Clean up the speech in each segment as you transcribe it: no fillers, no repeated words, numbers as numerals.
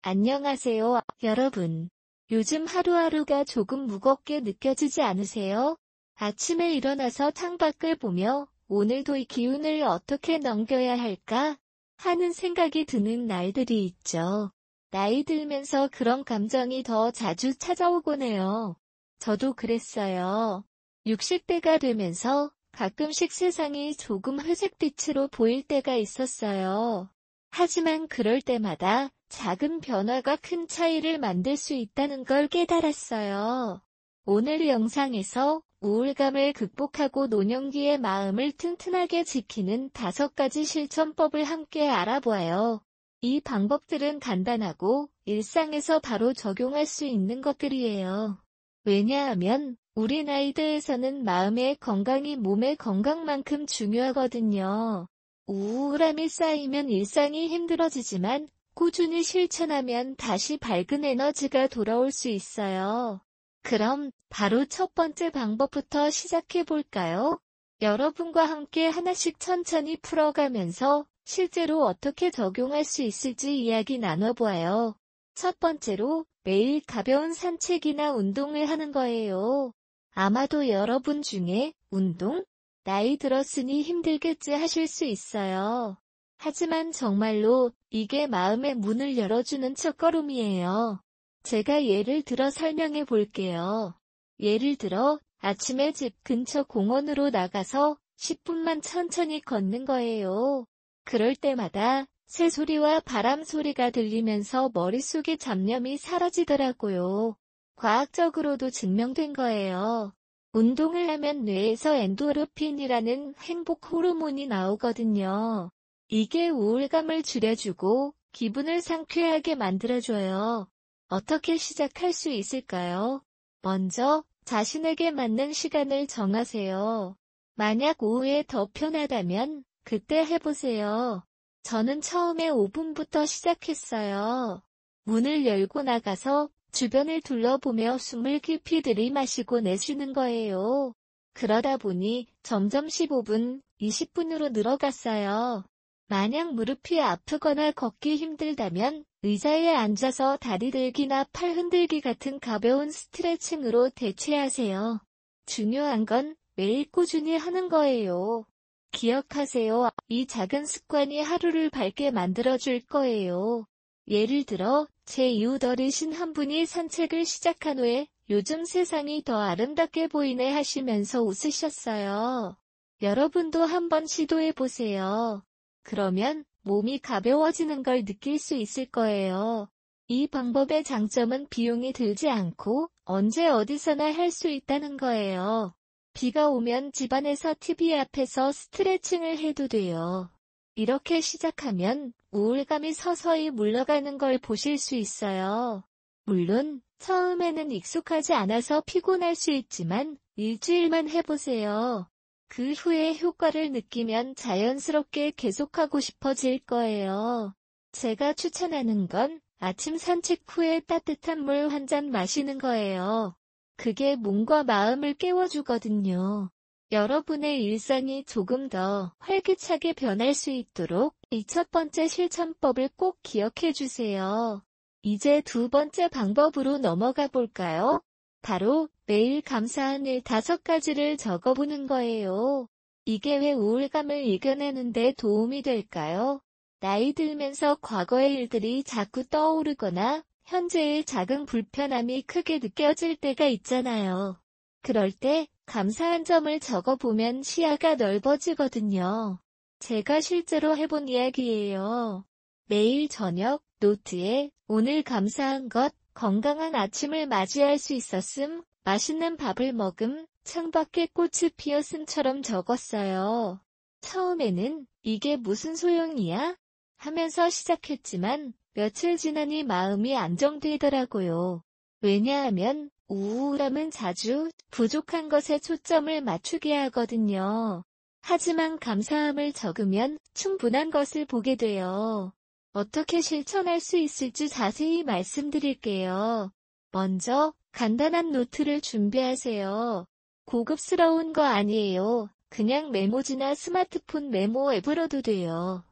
안녕하세요, 여러분. 요즘 하루하루가 조금 무겁게 느껴지지 않으세요? 아침에 일어나서 창밖을 보며 오늘도 이 기운을 어떻게 넘겨야 할까 하는 생각이 드는 날들이 있죠. 나이 들면서 그런 감정이 더 자주 찾아오곤 해요. 저도 그랬어요. 60대가 되면서 가끔씩 세상이 조금 회색빛으로 보일 때가 있었어요. 하지만 그럴 때마다 작은 변화가 큰 차이를 만들 수 있다는 걸 깨달았어요. 오늘 영상에서 우울감을 극복하고 노년기의 마음을 튼튼하게 지키는 5가지 실천법을 함께 알아보아요. 이 방법들은 간단하고 일상에서 바로 적용할 수 있는 것들이에요. 왜냐하면 우리 나이대에서는 마음의 건강이 몸의 건강만큼 중요하거든요. 우울함이 쌓이면 일상이 힘들어지지만 꾸준히 실천하면 다시 밝은 에너지가 돌아올 수 있어요. 그럼 바로 첫 번째 방법부터 시작해 볼까요? 여러분과 함께 하나씩 천천히 풀어가면서 실제로 어떻게 적용할 수 있을지 이야기 나눠보아요. 첫 번째로 매일 가벼운 산책이나 운동을 하는 거예요. 아마도 여러분 중에 운동? 나이 들었으니 힘들겠지 하실 수 있어요. 하지만 정말로 이게 마음의 문을 열어주는 첫걸음이에요. 제가 예를 들어 설명해 볼게요. 예를 들어 아침에 집 근처 공원으로 나가서 10분만 천천히 걷는 거예요. 그럴 때마다 새소리와 바람 소리가 들리면서 머릿속의 잡념이 사라지더라고요. 과학적으로도 증명된 거예요. 운동을 하면 뇌에서 엔도르핀이라는 행복 호르몬이 나오거든요. 이게 우울감을 줄여주고 기분을 상쾌하게 만들어줘요. 어떻게 시작할 수 있을까요? 먼저 자신에게 맞는 시간을 정하세요. 만약 오후에 더 편하다면 그때 해보세요. 저는 처음에 5분부터 시작했어요. 문을 열고 나가서 주변을 둘러보며 숨을 깊이 들이마시고 내쉬는 거예요. 그러다 보니 점점 15분, 20분으로 늘어갔어요. 만약 무릎이 아프거나 걷기 힘들다면 의자에 앉아서 다리 들기나 팔 흔들기 같은 가벼운 스트레칭으로 대체하세요. 중요한 건 매일 꾸준히 하는 거예요. 기억하세요. 이 작은 습관이 하루를 밝게 만들어줄 거예요. 예를 들어 제 이웃 어르신 한 분이 산책을 시작한 후에 요즘 세상이 더 아름답게 보이네 하시면서 웃으셨어요. 여러분도 한번 시도해보세요. 그러면 몸이 가벼워지는 걸 느낄 수 있을 거예요. 이 방법의 장점은 비용이 들지 않고 언제 어디서나 할 수 있다는 거예요. 비가 오면 집안에서 TV 앞에서 스트레칭을 해도 돼요. 이렇게 시작하면 우울감이 서서히 물러가는 걸 보실 수 있어요. 물론 처음에는 익숙하지 않아서 피곤할 수 있지만 일주일만 해보세요. 그 후에 효과를 느끼면 자연스럽게 계속하고 싶어질 거예요. 제가 추천하는 건 아침 산책 후에 따뜻한 물 한 잔 마시는 거예요. 그게 몸과 마음을 깨워주거든요. 여러분의 일상이 조금 더 활기차게 변할 수 있도록 이 첫 번째 실천법을 꼭 기억해 주세요. 이제 두 번째 방법으로 넘어가 볼까요? 바로 매일 감사한 일 5가지를 적어보는 거예요. 이게 왜 우울감을 이겨내는 데 도움이 될까요? 나이 들면서 과거의 일들이 자꾸 떠오르거나 현재의 작은 불편함이 크게 느껴질 때가 있잖아요. 그럴 때 감사한 점을 적어보면 시야가 넓어지거든요. 제가 실제로 해본 이야기예요. 매일 저녁 노트에 오늘 감사한 것, 건강한 아침을 맞이할 수 있었음, 맛있는 밥을 먹음, 창밖에 꽃이 피었음처럼 적었어요. 처음에는 이게 무슨 소용이야? 하면서 시작했지만 며칠 지나니 마음이 안정되더라고요. 왜냐하면 우울함은 자주 부족한 것에 초점을 맞추게 하거든요. 하지만 감사함을 적으면 충분한 것을 보게 돼요. 어떻게 실천할 수 있을지 자세히 말씀드릴게요. 먼저 간단한 노트를 준비하세요. 고급스러운 거 아니에요. 그냥 메모지나 스마트폰 메모 앱으로도 돼요.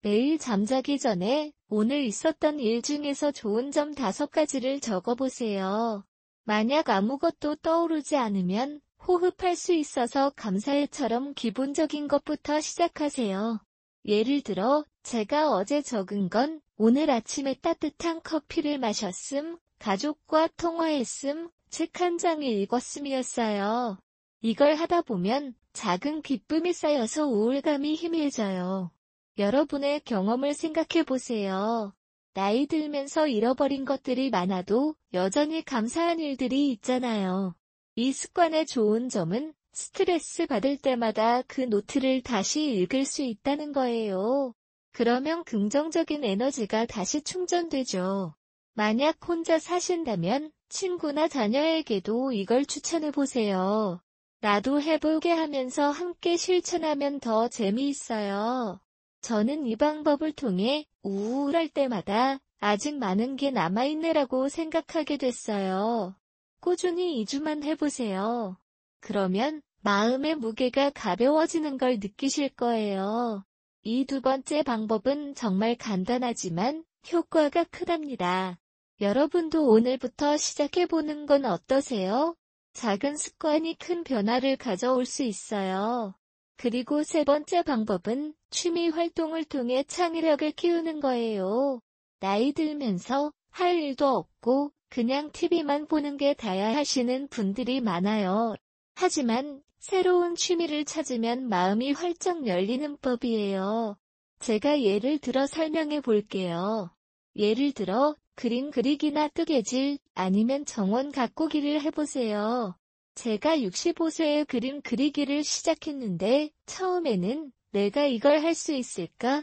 매일 잠자기 전에 오늘 있었던 일 중에서 좋은 점 5가지를 적어보세요. 만약 아무것도 떠오르지 않으면 호흡할 수 있어서 감사해처럼 기본적인 것부터 시작하세요. 예를 들어, 제가 어제 적은 건 오늘 아침에 따뜻한 커피를 마셨음, 가족과 통화했음, 책 한 장을 읽었음이었어요. 이걸 하다 보면 작은 기쁨이 쌓여서 우울감이 희미해져요. 여러분의 경험을 생각해 보세요. 나이 들면서 잃어버린 것들이 많아도 여전히 감사한 일들이 있잖아요. 이 습관의 좋은 점은 스트레스 받을 때마다 그 노트를 다시 읽을 수 있다는 거예요. 그러면 긍정적인 에너지가 다시 충전되죠. 만약 혼자 사신다면 친구나 자녀에게도 이걸 추천해 보세요. 나도 해보게 하면서 함께 실천하면 더 재미있어요. 저는 이 방법을 통해 우울할 때마다 아직 많은 게 남아있네라고 생각하게 됐어요. 꾸준히 2주만 해보세요. 그러면 마음의 무게가 가벼워지는 걸 느끼실 거예요. 이 2번째 방법은 정말 간단하지만 효과가 크답니다. 여러분도 오늘부터 시작해보는 건 어떠세요? 작은 습관이 큰 변화를 가져올 수 있어요. 그리고 3번째 방법은 취미 활동을 통해 창의력을 키우는 거예요. 나이 들면서 할 일도 없고 그냥 TV만 보는 게 다야 하시는 분들이 많아요. 하지만 새로운 취미를 찾으면 마음이 활짝 열리는 법이에요. 제가 예를 들어 설명해 볼게요. 예를 들어 그림 그리기나 뜨개질 아니면 정원 가꾸기를 해보세요. 제가 65세에 그림 그리기를 시작했는데 처음에는 내가 이걸 할 수 있을까?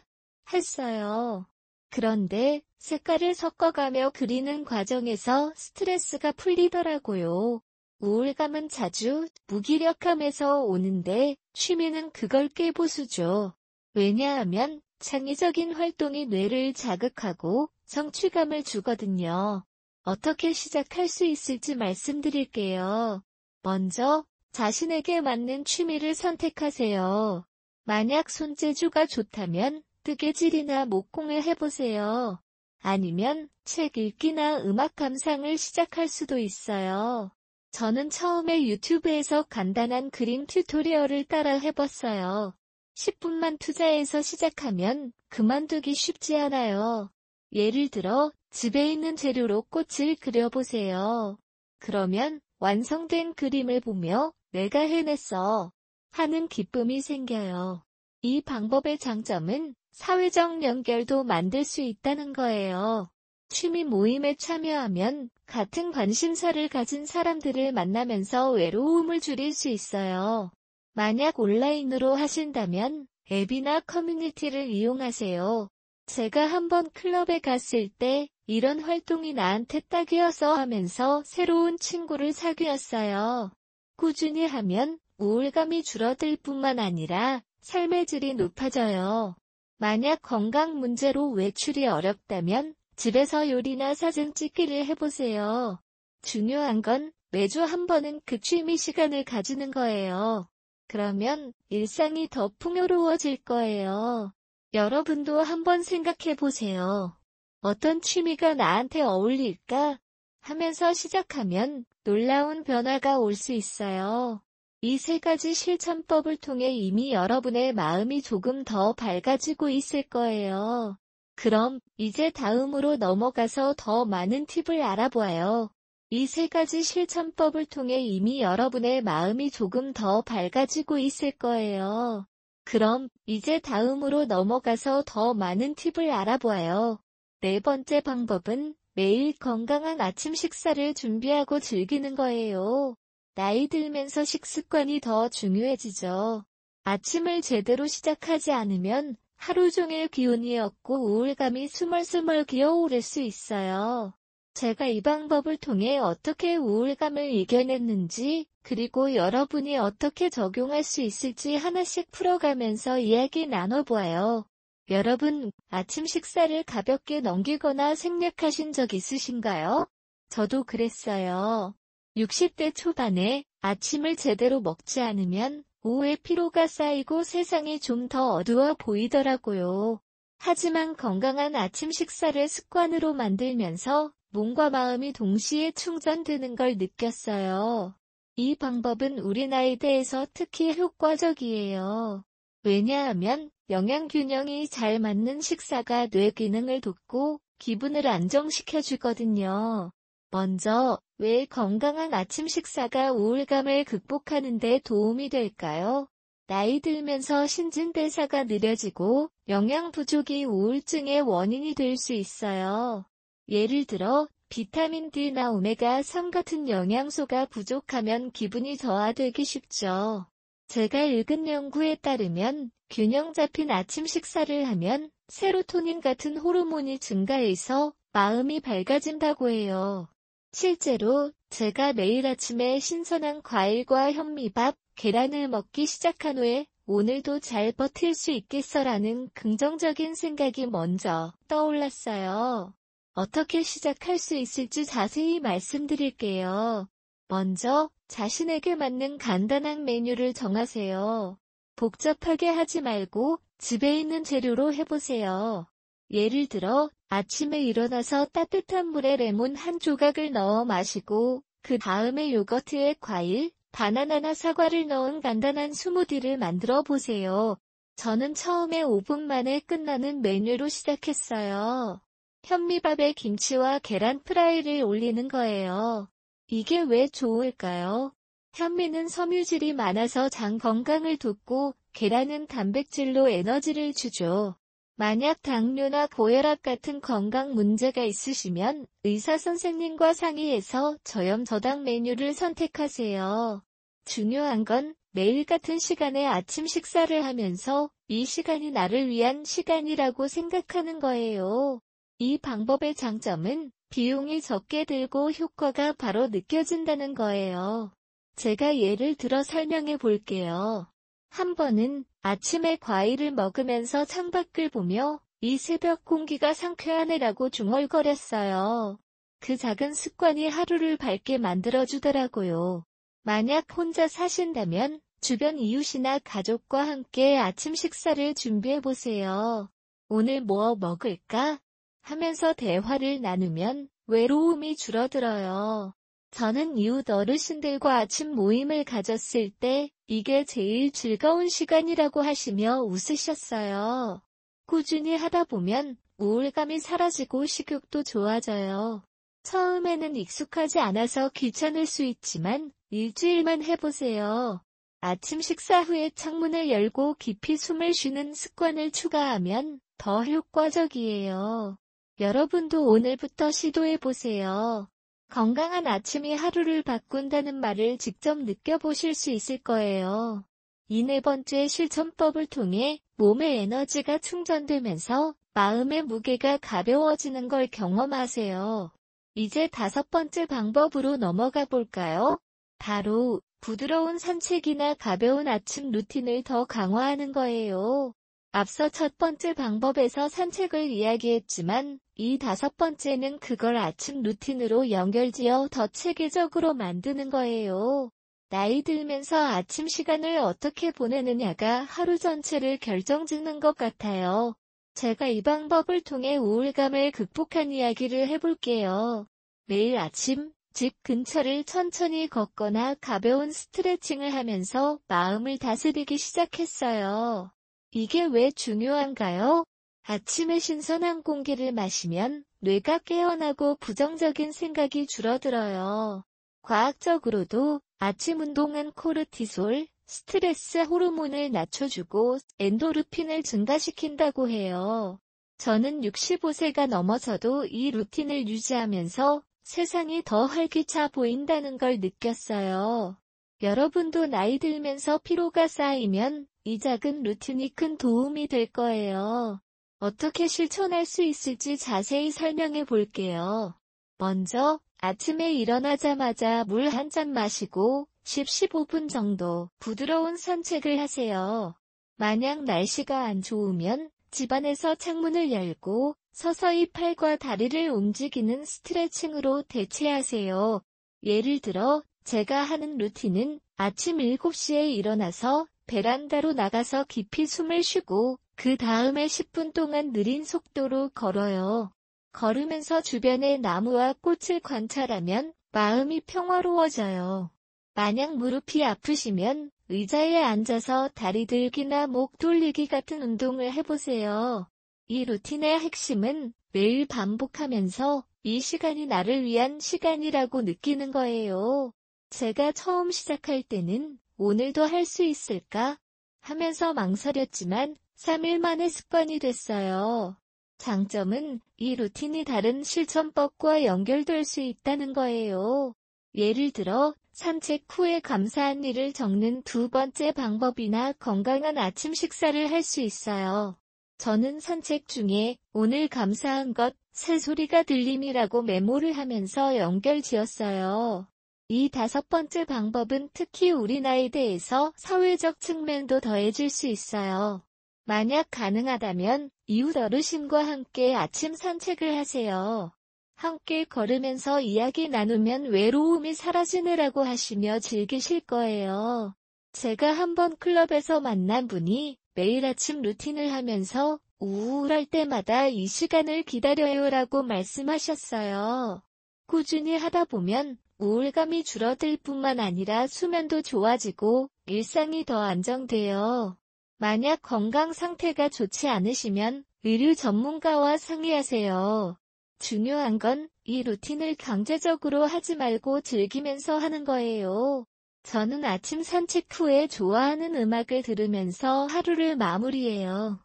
했어요. 그런데 색깔을 섞어가며 그리는 과정에서 스트레스가 풀리더라고요. 우울감은 자주 무기력함에서 오는데 취미는 그걸 깨부수죠. 왜냐하면 창의적인 활동이 뇌를 자극하고 성취감을 주거든요. 어떻게 시작할 수 있을지 말씀드릴게요. 먼저 자신에게 맞는 취미를 선택하세요. 만약 손재주가 좋다면 뜨개질이나 목공을 해보세요. 아니면 책 읽기나 음악 감상을 시작할 수도 있어요. 저는 처음에 유튜브에서 간단한 그림 튜토리얼을 따라 해봤어요. 10분만 투자해서 시작하면 그만두기 쉽지 않아요. 예를 들어 집에 있는 재료로 꽃을 그려보세요. 그러면 완성된 그림을 보며 내가 해냈어 하는 기쁨이 생겨요. 이 방법의 장점은 사회적 연결도 만들 수 있다는 거예요. 취미 모임에 참여하면 같은 관심사를 가진 사람들을 만나면서 외로움을 줄일 수 있어요. 만약 온라인으로 하신다면 앱이나 커뮤니티를 이용하세요. 제가 한번 클럽에 갔을 때 이런 활동이 나한테 딱이어서 하면서 새로운 친구를 사귀었어요. 꾸준히 하면 우울감이 줄어들 뿐만 아니라 삶의 질이 높아져요. 만약 건강 문제로 외출이 어렵다면 집에서 요리나 사진 찍기를 해보세요. 중요한 건 매주 한 번은 그 취미 시간을 가지는 거예요. 그러면 일상이 더 풍요로워질 거예요. 여러분도 한번 생각해 보세요. 어떤 취미가 나한테 어울릴까? 하면서 시작하면 놀라운 변화가 올 수 있어요. 이 3가지 실천법을 통해 이미 여러분의 마음이 조금 더 밝아지고 있을 거예요. 그럼 이제 다음으로 넘어가서 더 많은 팁을 알아보아요. 이 3가지 실천법을 통해 이미 여러분의 마음이 조금 더 밝아지고 있을 거예요. 그럼 이제 다음으로 넘어가서 더 많은 팁을 알아보아요. 4번째 방법은 매일 건강한 아침 식사를 준비하고 즐기는 거예요. 나이 들면서 식습관이 더 중요해지죠. 아침을 제대로 시작하지 않으면 하루 종일 기운이 없고 우울감이 스멀스멀 기어오를 수 있어요. 제가 이 방법을 통해 어떻게 우울감을 이겨냈는지, 그리고 여러분이 어떻게 적용할 수 있을지 하나씩 풀어가면서 이야기 나눠보아요. 여러분, 아침 식사를 가볍게 넘기거나 생략하신 적 있으신가요? 저도 그랬어요. 60대 초반에 아침을 제대로 먹지 않으면 오후에 피로가 쌓이고 세상이 좀 더 어두워 보이더라고요. 하지만 건강한 아침 식사를 습관으로 만들면서 몸과 마음이 동시에 충전되는 걸 느꼈어요. 이 방법은 우리 나이대에서 특히 효과적이에요. 왜냐하면 영양 균형이 잘 맞는 식사가 뇌 기능을 돕고 기분을 안정시켜주거든요. 먼저, 왜 건강한 아침 식사가 우울감을 극복하는 데 도움이 될까요? 나이 들면서 신진대사가 느려지고 영양 부족이 우울증의 원인이 될 수 있어요. 예를 들어, 비타민 D나 오메가3 같은 영양소가 부족하면 기분이 저하되기 쉽죠. 제가 읽은 연구에 따르면 균형 잡힌 아침 식사를 하면 세로토닌 같은 호르몬이 증가해서 마음이 밝아진다고 해요. 실제로 제가 매일 아침에 신선한 과일과 현미밥, 계란을 먹기 시작한 후에 오늘도 잘 버틸 수 있겠어라는 긍정적인 생각이 먼저 떠올랐어요. 어떻게 시작할 수 있을지 자세히 말씀드릴게요. 먼저 자신에게 맞는 간단한 메뉴를 정하세요. 복잡하게 하지 말고 집에 있는 재료로 해보세요. 예를 들어 아침에 일어나서 따뜻한 물에 레몬 한 조각을 넣어 마시고 그 다음에 요거트에 과일, 바나나나 사과를 넣은 간단한 스무디를 만들어 보세요. 저는 처음에 5분 만에 끝나는 메뉴로 시작했어요. 현미밥에 김치와 계란 프라이를 올리는 거예요. 이게 왜 좋을까요? 현미는 섬유질이 많아서 장 건강을 돕고 계란은 단백질로 에너지를 주죠. 만약 당뇨나 고혈압 같은 건강 문제가 있으시면 의사 선생님과 상의해서 저염저당 메뉴를 선택하세요. 중요한 건 매일 같은 시간에 아침 식사를 하면서 이 시간이 나를 위한 시간이라고 생각하는 거예요. 이 방법의 장점은 비용이 적게 들고 효과가 바로 느껴진다는 거예요. 제가 예를 들어 설명해 볼게요. 한 번은 아침에 과일을 먹으면서 창밖을 보며 이 새벽 공기가 상쾌하네라고 중얼거렸어요. 그 작은 습관이 하루를 밝게 만들어주더라고요. 만약 혼자 사신다면 주변 이웃이나 가족과 함께 아침 식사를 준비해보세요. 오늘 뭐 먹을까? 하면서 대화를 나누면 외로움이 줄어들어요. 저는 이웃 어르신들과 아침 모임을 가졌을 때 이게 제일 즐거운 시간이라고 하시며 웃으셨어요. 꾸준히 하다 보면 우울감이 사라지고 식욕도 좋아져요. 처음에는 익숙하지 않아서 귀찮을 수 있지만 일주일만 해보세요. 아침 식사 후에 창문을 열고 깊이 숨을 쉬는 습관을 추가하면 더 효과적이에요. 여러분도 오늘부터 시도해보세요. 건강한 아침이 하루를 바꾼다는 말을 직접 느껴보실 수 있을 거예요. 이 네 번째 실천법을 통해 몸의 에너지가 충전되면서 마음의 무게가 가벼워지는 걸 경험하세요. 이제 다섯 번째 방법으로 넘어가 볼까요? 바로 부드러운 산책이나 가벼운 아침 루틴을 더 강화하는 거예요. 앞서 첫 번째 방법에서 산책을 이야기했지만 이 다섯 번째는 그걸 아침 루틴으로 연결지어 더 체계적으로 만드는 거예요. 나이 들면서 아침 시간을 어떻게 보내느냐가 하루 전체를 결정짓는 것 같아요. 제가 이 방법을 통해 우울감을 극복한 이야기를 해볼게요. 매일 아침 집 근처를 천천히 걷거나 가벼운 스트레칭을 하면서 마음을 다스리기 시작했어요. 이게 왜 중요한가요? 아침에 신선한 공기를 마시면 뇌가 깨어나고 부정적인 생각이 줄어들어요. 과학적으로도 아침 운동은 코르티솔, 스트레스 호르몬을 낮춰주고 엔도르핀을 증가시킨다고 해요. 저는 65세가 넘어서도 이 루틴을 유지하면서 세상이 더 활기차 보인다는 걸 느꼈어요. 여러분도 나이 들면서 피로가 쌓이면 이 작은 루틴이 큰 도움이 될 거예요. 어떻게 실천할 수 있을지 자세히 설명해 볼게요. 먼저 아침에 일어나자마자 물 한 잔 마시고 10-15분 정도 부드러운 산책을 하세요. 만약 날씨가 안 좋으면 집안에서 창문을 열고 서서히 팔과 다리를 움직이는 스트레칭으로 대체하세요. 예를 들어 제가 하는 루틴은 아침 7시에 일어나서 베란다로 나가서 깊이 숨을 쉬고 그 다음에 10분 동안 느린 속도로 걸어요. 걸으면서 주변의 나무와 꽃을 관찰하면 마음이 평화로워져요. 만약 무릎이 아프시면 의자에 앉아서 다리 들기나 목 돌리기 같은 운동을 해보세요. 이 루틴의 핵심은 매일 반복하면서 이 시간이 나를 위한 시간이라고 느끼는 거예요. 제가 처음 시작할 때는 오늘도 할 수 있을까 하면서 망설였지만 3일 만에 습관이 됐어요. 장점은 이 루틴이 다른 실천법과 연결될 수 있다는 거예요. 예를 들어 산책 후에 감사한 일을 적는 두 번째 방법이나 건강한 아침 식사를 할 수 있어요. 저는 산책 중에 오늘 감사한 것, 새소리가 들림이라고 메모를 하면서 연결 지었어요. 이 5번째 방법은 특히 우리 나이에 대해서 사회적 측면도 더해질 수 있어요. 만약 가능하다면 이웃 어르신과 함께 아침 산책을 하세요. 함께 걸으면서 이야기 나누면 외로움이 사라지느라고 하시며 즐기실 거예요. 제가 한번 클럽에서 만난 분이 매일 아침 루틴을 하면서 우울할 때마다 이 시간을 기다려요라고 말씀하셨어요. 꾸준히 하다 보면 우울감이 줄어들 뿐만 아니라 수면도 좋아지고 일상이 더 안정돼요. 만약 건강 상태가 좋지 않으시면 의료 전문가와 상의하세요. 중요한 건 이 루틴을 강제적으로 하지 말고 즐기면서 하는 거예요. 저는 아침 산책 후에 좋아하는 음악을 들으면서 하루를 마무리해요.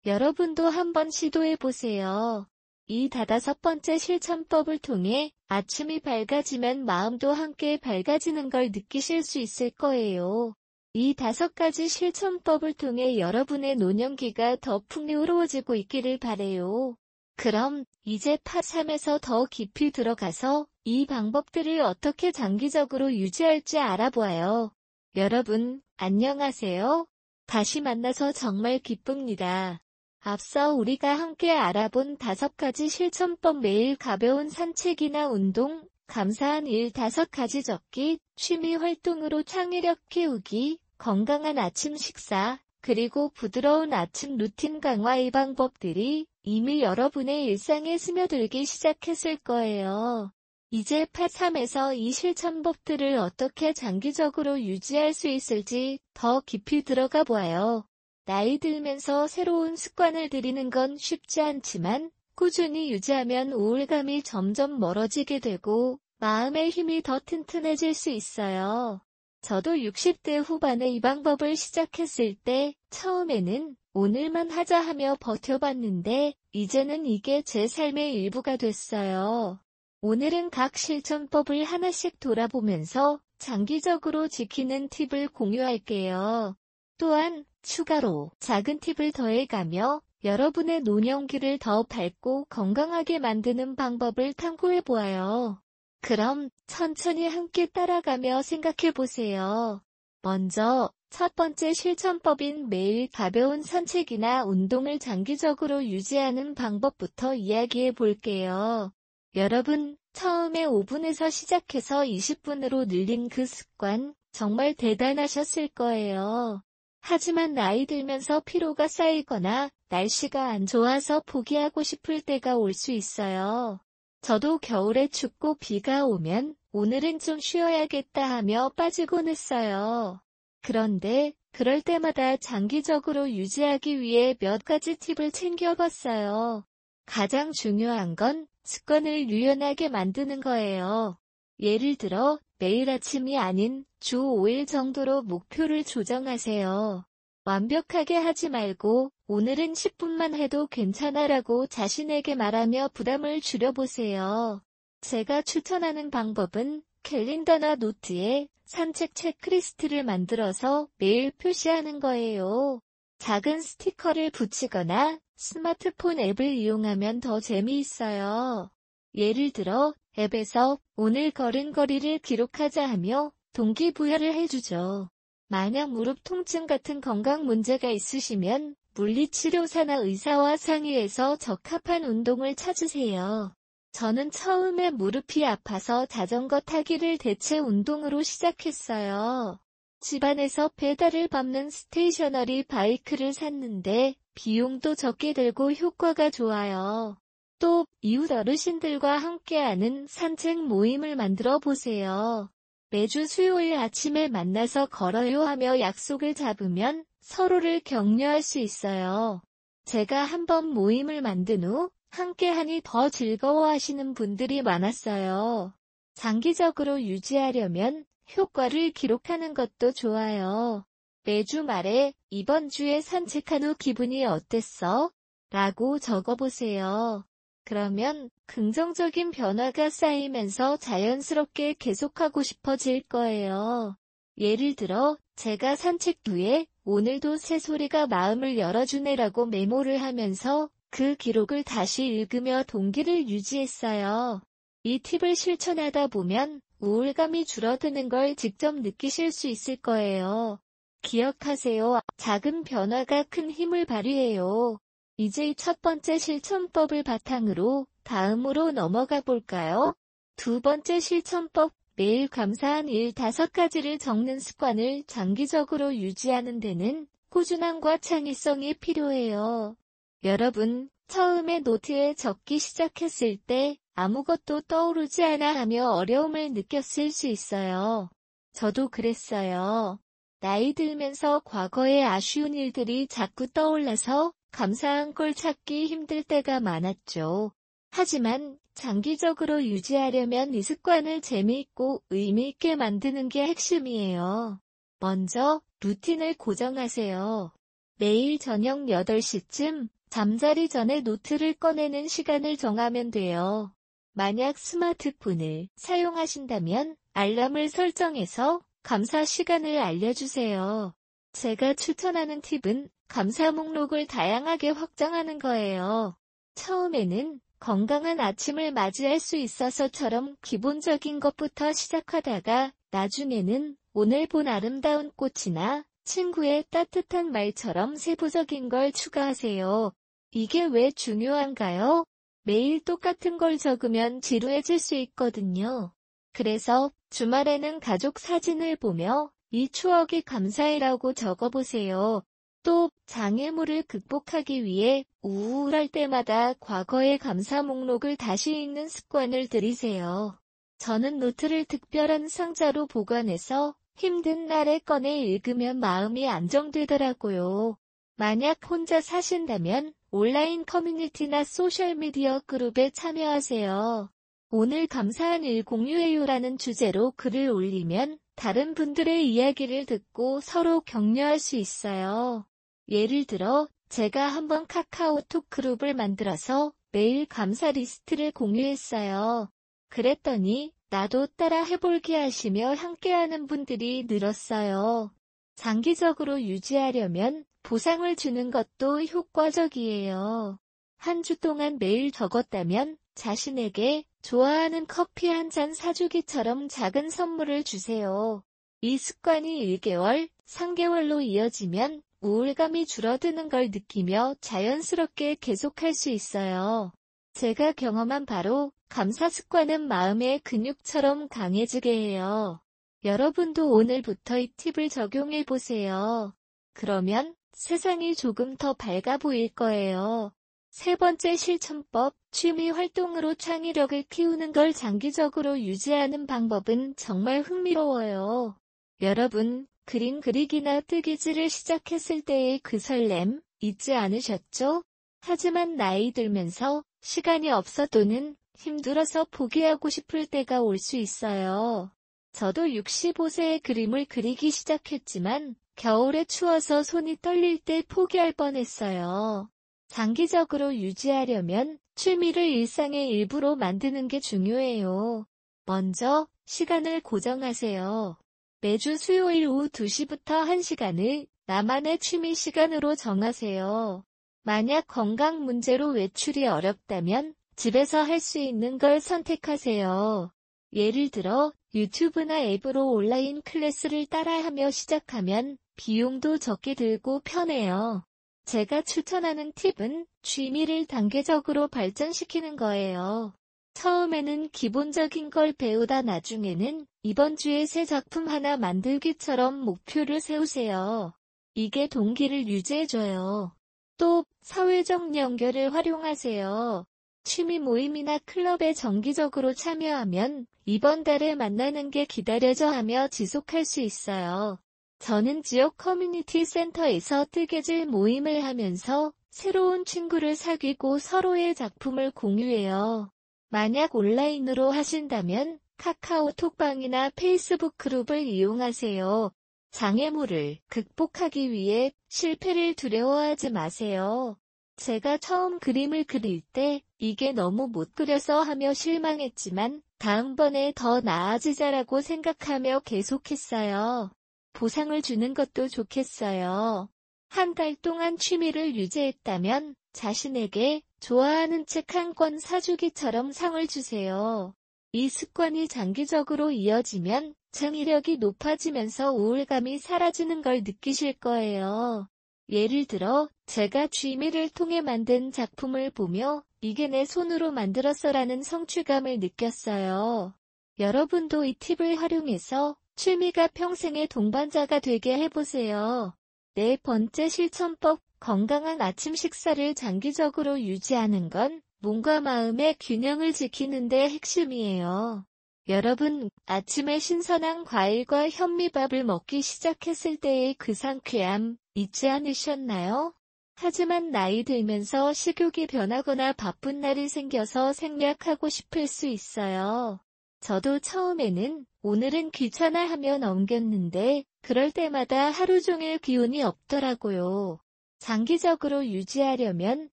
여러분도 한번 시도해보세요. 이 5번째 실천법을 통해 아침이 밝아지면 마음도 함께 밝아지는 걸 느끼실 수 있을 거예요. 이 5가지 실천법을 통해 여러분의 노년기가 더 풍요로워지고 있기를 바라요. 그럼 이제 파 3에서 더 깊이 들어가서 이 방법들을 어떻게 장기적으로 유지할지 알아보아요. 여러분, 안녕하세요. 다시 만나서 정말 기쁩니다. 앞서 우리가 함께 알아본 5가지 실천법 매일 가벼운 산책이나 운동, 감사한 일 5가지 적기, 취미 활동으로 창의력 키우기, 건강한 아침 식사, 그리고 부드러운 아침 루틴 강화 이 방법들이 이미 여러분의 일상에 스며들기 시작했을 거예요. 이제 파 3에서 이 실천법들을 어떻게 장기적으로 유지할 수 있을지 더 깊이 들어가 보아요. 나이 들면서 새로운 습관을 들이는 건 쉽지 않지만 꾸준히 유지하면 우울감이 점점 멀어지게 되고 마음의 힘이 더 튼튼해질 수 있어요. 저도 60대 후반에 이 방법을 시작했을 때 처음에는 오늘만 하자 하며 버텨봤는데 이제는 이게 제 삶의 일부가 됐어요. 오늘은 각 실천법을 하나씩 돌아보면서 장기적으로 지키는 팁을 공유할게요. 또한 추가로 작은 팁을 더해가며 여러분의 노년기를 더 밝고 건강하게 만드는 방법을 탐구해보아요. 그럼 천천히 함께 따라가며 생각해보세요. 먼저 첫 번째 실천법인 매일 가벼운 산책이나 운동을 장기적으로 유지하는 방법부터 이야기해 볼게요. 여러분, 처음에 5분에서 시작해서 20분으로 늘린 그 습관, 정말 대단하셨을 거예요. 하지만 나이 들면서 피로가 쌓이거나 날씨가 안 좋아서 포기하고 싶을 때가 올 수 있어요. 저도 겨울에 춥고 비가 오면 오늘은 좀 쉬어야겠다 하며 빠지곤 했어요. 그런데 그럴 때마다 장기적으로 유지하기 위해 몇 가지 팁을 챙겨봤어요. 가장 중요한 건 습관을 유연하게 만드는 거예요. 예를 들어 매일 아침이 아닌 주 5일 정도로 목표를 조정하세요. 완벽하게 하지 말고 오늘은 10분만 해도 괜찮아라고 자신에게 말하며 부담을 줄여보세요. 제가 추천하는 방법은 캘린더나 노트에 산책 체크리스트를 만들어서 매일 표시하는 거예요. 작은 스티커를 붙이거나 스마트폰 앱을 이용하면 더 재미있어요. 예를 들어 앱에서 오늘 걸은 거리를 기록하자 하며 동기부여를 해주죠. 만약 무릎 통증 같은 건강 문제가 있으시면 물리치료사나 의사와 상의해서 적합한 운동을 찾으세요. 저는 처음에 무릎이 아파서 자전거 타기를 대체 운동으로 시작했어요. 집안에서 페달을 밟는 스테이셔너리 바이크를 샀는데 비용도 적게 들고 효과가 좋아요. 또 이웃 어르신들과 함께하는 산책 모임을 만들어 보세요. 매주 수요일 아침에 만나서 걸어요 하며 약속을 잡으면 서로를 격려할 수 있어요. 제가 한번 모임을 만든 후 함께하니 더 즐거워하시는 분들이 많았어요. 장기적으로 유지하려면 효과를 기록하는 것도 좋아요. 매주 말에 이번 주에 산책한 후 기분이 어땠어? 라고 적어보세요. 그러면 긍정적인 변화가 쌓이면서 자연스럽게 계속하고 싶어질 거예요. 예를 들어 제가 산책 후에 오늘도 새소리가 마음을 열어주네라고 메모를 하면서 그 기록을 다시 읽으며 동기를 유지했어요. 이 팁을 실천하다 보면 우울감이 줄어드는 걸 직접 느끼실 수 있을 거예요. 기억하세요. 작은 변화가 큰 힘을 발휘해요. 이제 첫 번째 실천법을 바탕으로 다음으로 넘어가 볼까요? 두 번째 실천법, 매일 감사한 일 5가지를 적는 습관을 장기적으로 유지하는 데는 꾸준함과 창의성이 필요해요. 여러분, 처음에 노트에 적기 시작했을 때 아무것도 떠오르지 않아 하며 어려움을 느꼈을 수 있어요. 저도 그랬어요. 나이 들면서 과거의 아쉬운 일들이 자꾸 떠올라서 감사한 걸 찾기 힘들 때가 많았죠. 하지만 장기적으로 유지하려면 이 습관을 재미있고 의미있게 만드는 게 핵심이에요. 먼저 루틴을 고정하세요. 매일 저녁 8시쯤 잠자리 전에 노트를 꺼내는 시간을 정하면 돼요. 만약 스마트폰을 사용하신다면 알람을 설정해서 감사 시간을 알려주세요. 제가 추천하는 팁은 감사 목록을 다양하게 확장하는 거예요. 처음에는 건강한 아침을 맞이할 수 있어서처럼 기본적인 것부터 시작하다가 나중에는 오늘 본 아름다운 꽃이나 친구의 따뜻한 말처럼 세부적인 걸 추가하세요. 이게 왜 중요한가요? 매일 똑같은 걸 적으면 지루해질 수 있거든요. 그래서 주말에는 가족 사진을 보며 이 추억이 감사해라고 적어보세요. 또 장애물을 극복하기 위해 우울할 때마다 과거의 감사 목록을 다시 읽는 습관을 들이세요. 저는 노트를 특별한 상자로 보관해서 힘든 날에 꺼내 읽으면 마음이 안정되더라고요. 만약 혼자 사신다면 온라인 커뮤니티나 소셜미디어 그룹에 참여하세요. 오늘 감사한 일 공유해요라는 주제로 글을 올리면 다른 분들의 이야기를 듣고 서로 격려할 수 있어요. 예를 들어 제가 한번 카카오톡 그룹을 만들어서 매일 감사 리스트를 공유했어요. 그랬더니 나도 따라 해볼게 하시며 함께하는 분들이 늘었어요. 장기적으로 유지하려면 보상을 주는 것도 효과적이에요. 한 주 동안 매일 적었다면 자신에게 좋아하는 커피 한 잔 사주기처럼 작은 선물을 주세요. 이 습관이 1개월, 3개월로 이어지면 우울감이 줄어드는 걸 느끼며 자연스럽게 계속할 수 있어요. 제가 경험한 바로 감사 습관은 마음의 근육처럼 강해지게 해요. 여러분도 오늘부터 이 팁을 적용해 보세요. 그러면 세상이 조금 더 밝아 보일 거예요. 세 번째 실천법, 취미 활동으로 창의력을 키우는 걸 장기적으로 유지하는 방법은 정말 흥미로워요. 여러분, 그림 그리기나 뜨개질을 시작했을 때의 그 설렘, 잊지 않으셨죠? 하지만 나이 들면서 시간이 없어 또는 힘들어서 포기하고 싶을 때가 올 수 있어요. 저도 65세에 그림을 그리기 시작했지만 겨울에 추워서 손이 떨릴 때 포기할 뻔했어요. 장기적으로 유지하려면 취미를 일상의 일부로 만드는 게 중요해요. 먼저 시간을 고정하세요. 매주 수요일 오후 2시부터 1시간을 나만의 취미 시간으로 정하세요. 만약 건강 문제로 외출이 어렵다면 집에서 할 수 있는 걸 선택하세요. 예를 들어 유튜브나 앱으로 온라인 클래스를 따라하며 시작하면 비용도 적게 들고 편해요. 제가 추천하는 팁은 취미를 단계적으로 발전시키는 거예요. 처음에는 기본적인 걸 배우다 나중에는 이번 주에 새 작품 하나 만들기처럼 목표를 세우세요. 이게 동기를 유지해줘요. 또 사회적 연결을 활용하세요. 취미 모임이나 클럽에 정기적으로 참여하면 이번 달에 만나는 게 기다려져 하며 지속할 수 있어요. 저는 지역 커뮤니티 센터에서 뜨개질 모임을 하면서 새로운 친구를 사귀고 서로의 작품을 공유해요. 만약 온라인으로 하신다면 카카오톡방이나 페이스북 그룹을 이용하세요. 장애물을 극복하기 위해 실패를 두려워하지 마세요. 제가 처음 그림을 그릴 때 이게 너무 못 그려서 하며 실망했지만 다음번에 더 나아지자라고 생각하며 계속했어요. 보상을 주는 것도 좋겠어요. 한 달 동안 취미를 유지했다면 자신에게 좋아하는 책 한 권 사주기처럼 상을 주세요. 이 습관이 장기적으로 이어지면 창의력이 높아지면서 우울감이 사라지는 걸 느끼실 거예요. 예를 들어 제가 취미를 통해 만든 작품을 보며 이게 내 손으로 만들었어라는 성취감을 느꼈어요. 여러분도 이 팁을 활용해서 취미가 평생의 동반자가 되게 해보세요. 네 번째 실천법, 건강한 아침 식사를 장기적으로 유지하는 건 몸과 마음의 균형을 지키는 데 핵심이에요. 여러분, 아침에 신선한 과일과 현미밥을 먹기 시작했을 때의 그 상쾌함 잊지 않으셨나요? 하지만 나이 들면서 식욕이 변하거나 바쁜 날이 생겨서 생략하고 싶을 수 있어요. 저도 처음에는 오늘은 귀찮아 하며 넘겼는데 그럴 때마다 하루 종일 기운이 없더라고요. 장기적으로 유지하려면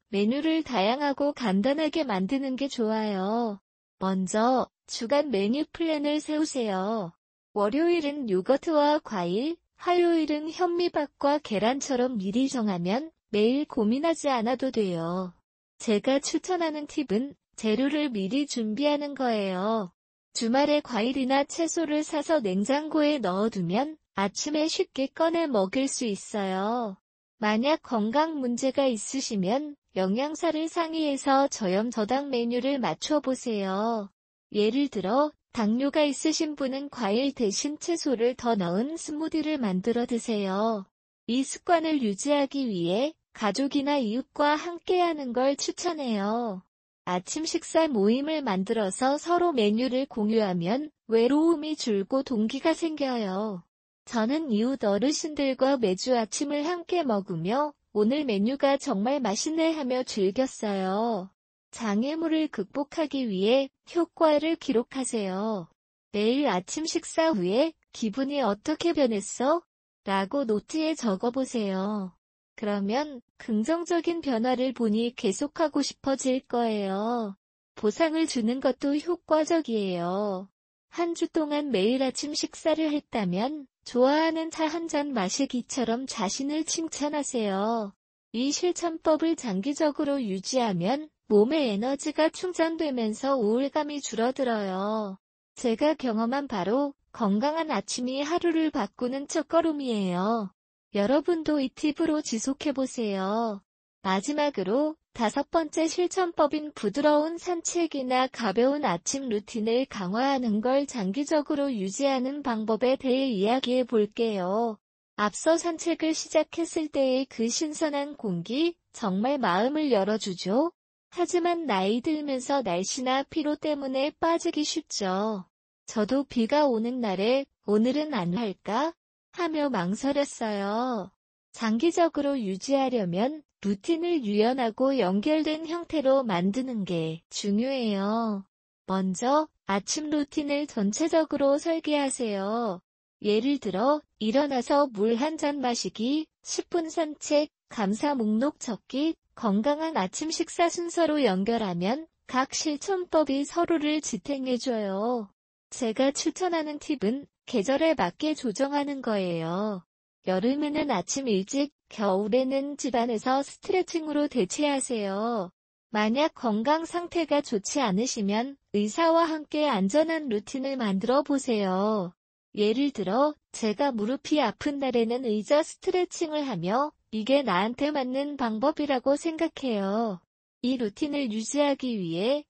메뉴를 다양하고 간단하게 만드는 게 좋아요. 먼저 주간 메뉴 플랜을 세우세요. 월요일은 요거트와 과일, 화요일은 현미밥과 계란처럼 미리 정하면 매일 고민하지 않아도 돼요. 제가 추천하는 팁은 재료를 미리 준비하는 거예요. 주말에 과일이나 채소를 사서 냉장고에 넣어두면 아침에 쉽게 꺼내 먹을 수 있어요. 만약 건강 문제가 있으시면 영양사를 상의해서 저염저당 메뉴를 맞춰보세요. 예를 들어 당뇨가 있으신 분은 과일 대신 채소를 더 넣은 스무디를 만들어 드세요. 이 습관을 유지하기 위해 가족이나 이웃과 함께하는 걸 추천해요. 아침 식사 모임을 만들어서 서로 메뉴를 공유하면 외로움이 줄고 동기가 생겨요. 저는 이웃 어르신들과 매주 아침을 함께 먹으며 오늘 메뉴가 정말 맛있네 하며 즐겼어요. 장애물을 극복하기 위해 효과를 기록하세요. 매일 아침 식사 후에 기분이 어떻게 변했어? 라고 노트에 적어보세요. 그러면 긍정적인 변화를 보니 계속하고 싶어질 거예요. 보상을 주는 것도 효과적이에요. 한 주 동안 매일 아침 식사를 했다면 좋아하는 차 한 잔 마시기처럼 자신을 칭찬하세요. 이 실천법을 장기적으로 유지하면 몸의 에너지가 충전되면서 우울감이 줄어들어요. 제가 경험한 바로 건강한 아침이 하루를 바꾸는 첫걸음이에요. 여러분도 이 팁으로 지속해보세요. 마지막으로 5번째 실천법인 부드러운 산책이나 가벼운 아침 루틴을 강화하는 걸 장기적으로 유지하는 방법에 대해 이야기해 볼게요. 앞서 산책을 시작했을 때의 그 신선한 공기, 정말 마음을 열어주죠. 하지만 나이 들면서 날씨나 피로 때문에 빠지기 쉽죠. 저도 비가 오는 날에 오늘은 안 할까? 하며 망설였어요. 장기적으로 유지하려면 루틴을 유연하고 연결된 형태로 만드는 게 중요해요. 먼저 아침 루틴을 전체적으로 설계하세요. 예를 들어 일어나서 물 한 잔 마시기, 10분 산책, 감사 목록 적기, 건강한 아침 식사 순서로 연결하면 각 실천법이 서로를 지탱해줘요. 제가 추천하는 팁은 계절에 맞게 조정하는 거예요. 여름에는 아침 일찍, 겨울에는 집안에서 스트레칭으로 대체하세요. 만약 건강 상태가 좋지 않으시면 의사와 함께 안전한 루틴을 만들어 보세요. 예를 들어 제가 무릎이 아픈 날에는 의자 스트레칭을 하며 이게 나한테 맞는 방법이라고 생각해요. 이 루틴을 유지하기 위해